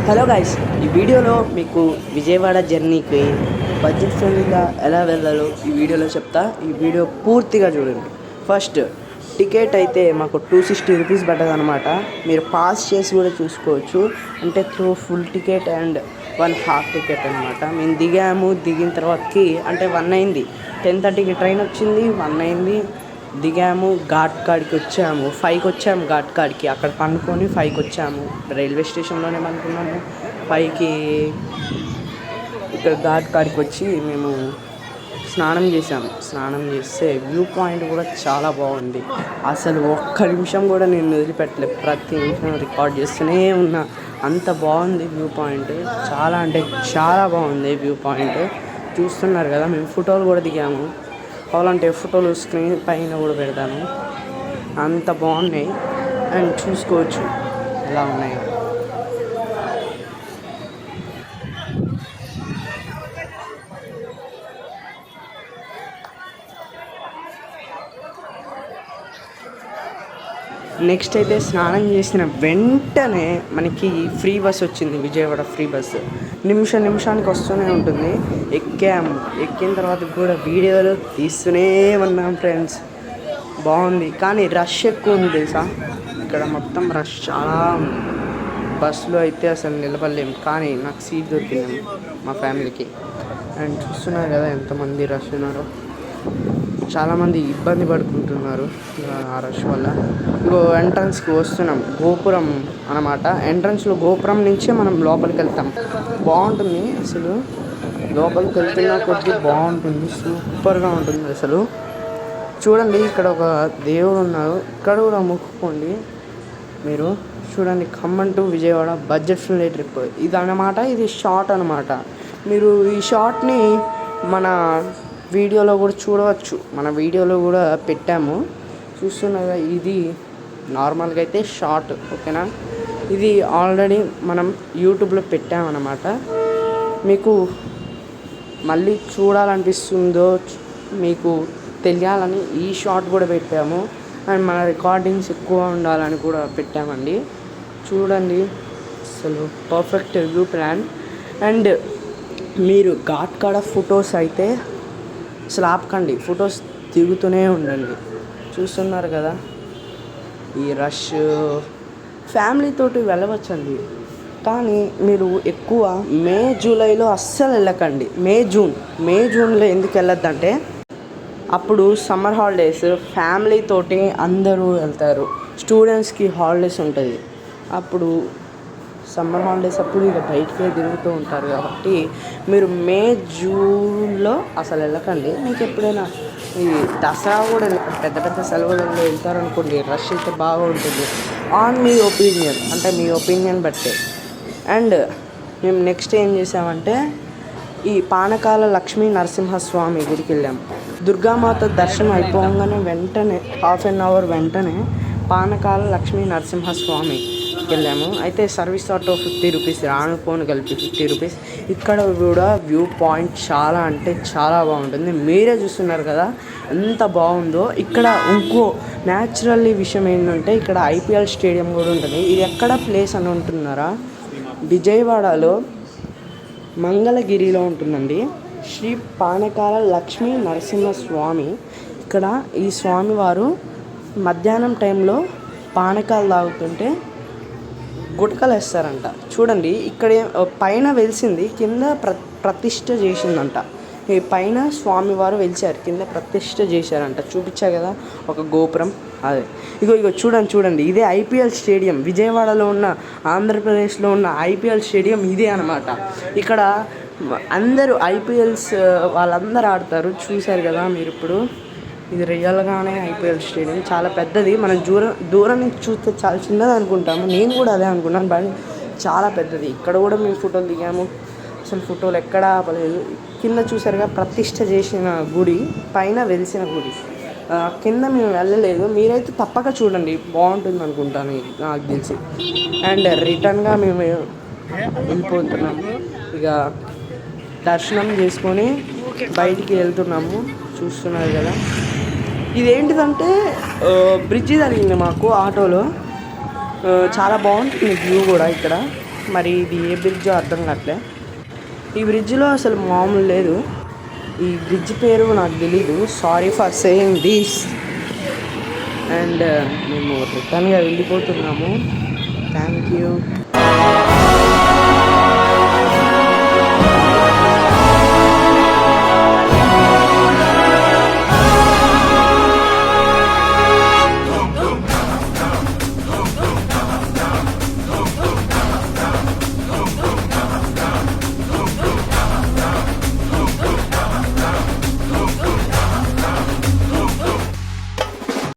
Hello guys, ఈ వీడియోలో మీకు విజయవాడ జర్నీకి బడ్జెట్ ఫ్రెండ్లీగా ఎలా వెళ్ళాలో ఈ వీడియోలో చెప్తా. ఈ వీడియో పూర్తిగా చూడండి. ఫస్ట్ టికెట్ అయితే మాకు 260 రూపీస్ పడ్డదనమాట. మీరు పాస్ చేసి కూడా చూసుకోవచ్చు. అంటే through full ticket and 1 half ticket అనమాట. మేము దిగిన తర్వాతకి అంటే 1 అయింది. 10:30కి ట్రైన్ వచ్చింది, 1 అయింది. దిగాము, ఘాట్ కాడికి వచ్చాము. 5కి వచ్చాము ఘాట్ కాడికి. అక్కడ పండుకొని 5కి వచ్చాము. రైల్వే స్టేషన్లోనే పండుకున్నాము. 5కి ఇక్కడ ఘాట్ కాడికి వచ్చి మేము స్నానం చేసాము. స్నానం చేస్తే వ్యూ పాయింట్ కూడా చాలా బాగుంది. అసలు ఒక్క నిమిషం కూడా నేను వదిలిపెట్టలేదు. ప్రతి నిమిషం రికార్డ్ చేస్తూనే ఉన్నా. అంత బాగుంది వ్యూ పాయింట్. చాలా అంటే చాలా బాగుంది వ్యూ పాయింట్. చూస్తున్నారు కదా, మేము ఫోటోలు కూడా దిగాము. కావాలంటే ఫోటోలు స్క్రీన్ పైన కూడా పెడతాను. అంత బాగున్నాయి అండ్ చూసుకోవచ్చు ఎలా ఉన్నాయో. నెక్స్ట్ అయితే స్నానం చేసిన వెంటనే మనకి ఫ్రీ బస్ వచ్చింది. విజయవాడ ఫ్రీ బస్సు నిమిషానికి వస్తూనే ఉంటుంది. ఎక్కిన తర్వాత కూడా వీడియోలు తీస్తూనే ఉన్నాం ఫ్రెండ్స్. బాగుంది కానీ రష్ ఎక్కువ ఉంది తెలుసా. ఇక్కడ మొత్తం రష్ చాలా ఉంది. బస్సులో అయితే అసలు నిలబడలేము. కానీ నాకు సీట్ దొరికింది మా ఫ్యామిలీకి. అండ్ చూస్తున్నారు కదా ఎంతమంది రష్ ఉన్నారో. చాలామంది ఇబ్బంది పడుకుంటున్నారు ఆ రష్ వల్ల. ఇంకో ఎంట్రన్స్కి వస్తున్నాం. గోపురం అన్నమాట. ఎంట్రన్స్లో గోపురం నుంచే మనం లోపలికి వెళ్తాం. బాగుంటుంది అసలు. లోపలికి వెళ్తున్నా కొద్ది బాగుంటుంది. సూపర్గా ఉంటుంది అసలు. చూడండి, ఇక్కడ ఒక దేవుడు ఉన్నారు. ఇక్కడ కూడా మొక్కుకోండి. మీరు చూడండి, Khammam to Vijayawada budget friendly trip ఇది అన్నమాట. ఇది షార్ట్ అనమాట. మీరు ఈ షార్ట్ని మన వీడియోలో కూడా చూడవచ్చు. మన వీడియోలో కూడా పెట్టాము. చూస్తున్నారా, ఇది నార్మల్గా అయితే షార్ట్, ఓకేనా. ఇది ఆల్రెడీ మనం యూట్యూబ్లో పెట్టామన్నమాట. మీకు మళ్ళీ చూడాలనిపిస్తుందో మీకు తెలియాలని ఈ షార్ట్ కూడా పెట్టాము. అండ్ మన రికార్డింగ్స్ ఎక్కువ ఉండాలని కూడా పెట్టామండి. చూడండి అసలు పర్ఫెక్ట్ వ్యూ ప్లాన్. అండ్ మీరు ఘాట్ కాడ ఫొటోస్ అయితే అసలు ఆపకండి, ఫొటోస్ దిగుతూనే ఉండండి. చూస్తున్నారు కదా ఈ రష్. ఫ్యామిలీతోటి వెళ్ళవచ్చండి, కానీ మీరు ఎక్కువ మే జూలైలో అస్సలు వెళ్ళకండి. మే జూన్లో ఎందుకు వెళ్ళొద్దంటే అప్పుడు సమ్మర్ హాలిడేస్, ఫ్యామిలీతోటి అందరూ వెళ్తారు. స్టూడెంట్స్కి హాలిడేస్ ఉంటుంది. అప్పుడు సమ్మర్ హాలిడేస్ అప్పుడు ఇక బయటికే తిరుగుతూ ఉంటారు. కాబట్టి మీరు మే జూన్లో అసలు వెళ్ళకండి. మీకు ఎప్పుడైనా ఈ దసరా కూడా పెద్ద సెలవులలో వెళ్తారనుకోండి, రష్ అయితే బాగా ఉంటుంది. ఆన్ మీ ఒపీనియన్, అంటే మీ ఒపీనియన్ బట్టే. అండ్ మేము నెక్స్ట్ ఏం చేసామంటే ఈ పానకాల లక్ష్మీ నరసింహస్వామి గుడికి వెళ్ళాము. దుర్గామాత దర్శనం అయిపోగానే వెంటనే హాఫ్ అన్ అవర్ వెంటనే పానకాల లక్ష్మీ నరసింహస్వామి వెళ్ళాము. అయితే సర్వీస్ ఆటో 50 రూపీస్, రాను పోను కలిపి 50 రూపీస్. ఇక్కడ కూడా వ్యూ పాయింట్ చాలా అంటే చాలా బాగుంటుంది. మీరే చూస్తున్నారు కదా ఎంత బాగుందో. ఇక్కడ ఇంకో న్యాచురల్ విషయం ఏంటంటే ఇక్కడ ఐపీఎల్ స్టేడియం కూడా ఉంటుంది. ఇది ఎక్కడ ప్లేస్ అని ఉంటున్నారా, విజయవాడలో మంగళగిరిలో ఉంటుందండి. శ్రీ పానకాల లక్ష్మీ నరసింహస్వామి. ఇక్కడ ఈ స్వామివారు మధ్యాహ్నం టైంలో పానకాలు తాగుతుంటే గుటకలు వేస్తారంట. చూడండి, ఇక్కడ పైన వెలిసింది, కింద ప్రతిష్ఠ చేసిందంట. ఈ పైన స్వామివారు వెలిచారు, కింద ప్రతిష్ఠ చేశారంట. చూపించా కదా ఒక గోపురం, అదే. ఇగో చూడండి, ఇదే ఐపీఎల్ స్టేడియం. విజయవాడలో ఉన్న, ఆంధ్రప్రదేశ్లో ఉన్న ఐపీఎల్ స్టేడియం ఇదే అనమాట. ఇక్కడ అందరూ ఐపీఎల్స్ వాళ్ళందరూ ఆడతారు. చూశారు కదా మీరు ఇప్పుడు. ఇది రియల్గానే ఐపీఎల్ స్టేడియం. చాలా పెద్దది. మనం దూరం నుంచి చూస్తే చాలా చిన్నది అనుకుంటాము. నేను కూడా అదే అనుకున్నాను, బట్ చాలా పెద్దది. ఇక్కడ కూడా మేము ఫోటోలు దిగాము. అసలు ఫోటోలు ఎక్కడా ఆపలేదు. కింద చూసారుగా ప్రతిష్ఠ చేసిన గుడి, పైన వెలిసిన గుడి. కింద మేము వెళ్ళలేదు. మీరైతే తప్పక చూడండి, బాగుంటుంది అనుకుంటాను నాకు తెలిసి. అండ్ రిటర్న్గా మేము వెళ్ళిపోతున్నాము. ఇక దర్శనం చేసుకొని బయటికి వెళ్తున్నాము. చూస్తున్నారు కదా, ఇదేంటిదంటే బ్రిడ్జి జరిగింది మాకు ఆటోలో. చాలా బాగుంటుంది వ్యూ కూడా ఇక్కడ. మరి ఇది ఏ బ్రిడ్జో అర్థం కావట్లే. ఈ బ్రిడ్జ్లో అసలు మామూలు లేదు. ఈ బ్రిడ్జ్ పేరు నాకు తెలీదు. Sorry for saying this. And మేము రిటర్న్గా వెళ్ళిపోతున్నాము. Thank you.